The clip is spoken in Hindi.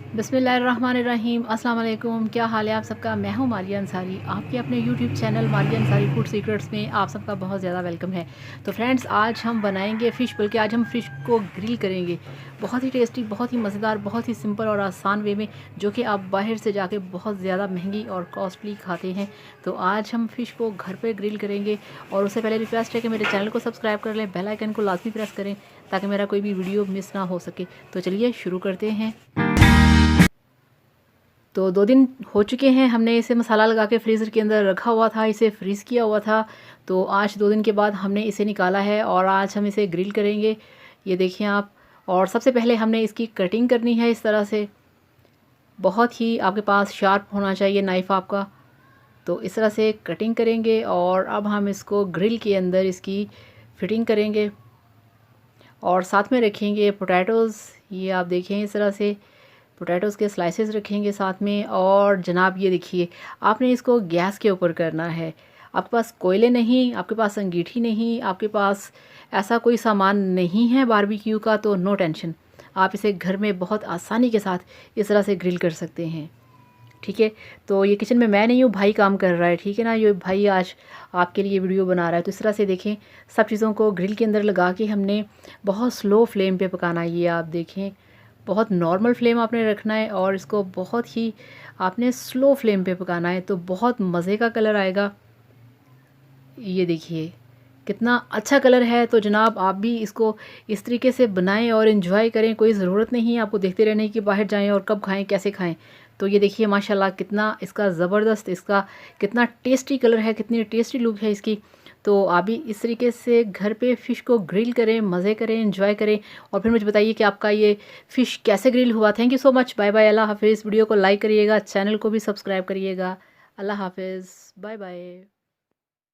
बिस्मिल्लाहिर्रहमानिर्रहीम। अस्सलाम वालेकुम। क्या हाल है आप सबका। मैं हूँ मारिया अंसारी। आपके अपने YouTube channel Maria Ansari food secrets में आप सबका बहुत ज़्यादा वेलकम है। तो फ्रेंड्स, आज हम बनाएंगे फ़िश, बल्कि आज हम फ़िश को ग्रिल करेंगे। बहुत ही टेस्टी, बहुत ही मज़ेदार, बहुत ही सिंपल और आसान वे में, जो कि आप बाहर से जाके बहुत ज़्यादा महंगी और कॉस्टली खाते हैं। तो आज हम फ़िश को घर पर ग्रिल करेंगे। और उससे पहले रिक्वेस्ट है कि मेरे चैनल को सब्सक्राइब कर लें, बेल आइकन को लाजमी प्रेस करें ताकि मेरा कोई भी वीडियो मिस ना हो सके। तो चलिए शुरू करते हैं। तो 2 दिन हो चुके हैं, हमने इसे मसाला लगा के फ्रीज़र के अंदर रखा हुआ था, इसे फ्रीज़ किया हुआ था। तो आज 2 दिन के बाद हमने इसे निकाला है और आज हम इसे ग्रिल करेंगे। ये देखिए आप। और सबसे पहले हमने इसकी कटिंग करनी है इस तरह से। बहुत ही आपके पास शार्प होना चाहिए नाइफ़ आपका। तो इस तरह से कटिंग करेंगे और अब हम इसको ग्रिल के अंदर इसकी फिटिंग करेंगे। और साथ में रखेंगे पोटैटोज़। ये आप देखें, इस तरह से पोटैटोज़ के स्लाइसेस रखेंगे साथ में। और जनाब ये देखिए, आपने इसको गैस के ऊपर करना है। आपके पास कोयले नहीं, आपके पास अंगीठी नहीं, आपके पास ऐसा कोई सामान नहीं है बारबेक्यू का, तो नो टेंशन, आप इसे घर में बहुत आसानी के साथ इस तरह से ग्रिल कर सकते हैं। ठीक है। तो ये किचन में मैं नहीं हूँ, भाई काम कर रहा है, ठीक है ना। ये भाई आज आपके लिए वीडियो बना रहा है। तो इस तरह से देखें, सब चीज़ों को ग्रिल के अंदर लगा के हमने बहुत स्लो फ्लेम पे पकाना है। ये आप देखें, बहुत नॉर्मल फ्लेम आपने रखना है और इसको बहुत ही आपने स्लो फ्लेम पे पकाना है, तो बहुत मज़े का कलर आएगा। ये देखिए कितना अच्छा कलर है। तो जनाब आप भी इसको इस तरीके से बनाएं और इन्जॉय करें। कोई ज़रूरत नहीं है आपको देखते रहने की बाहर जाएं और कब खाएं, कैसे खाएं। तो ये देखिए माशाल्लाह कितना इसका ज़बरदस्त, इसका कितना टेस्टी कलर है, कितनी टेस्टी लुक है इसकी। तो आप भी इस तरीके से घर पे फ़िश को ग्रिल करें, मज़े करें, एंजॉय करें। और फिर मुझे बताइए कि आपका ये फ़िश कैसे ग्रिल हुआ। Thank you so much. Bye bye. अल्लाह हाफ़िज़। वीडियो को लाइक करिएगा, चैनल को भी सब्सक्राइब करिएगा। अल्लाह हाफ़िज़। Bye bye.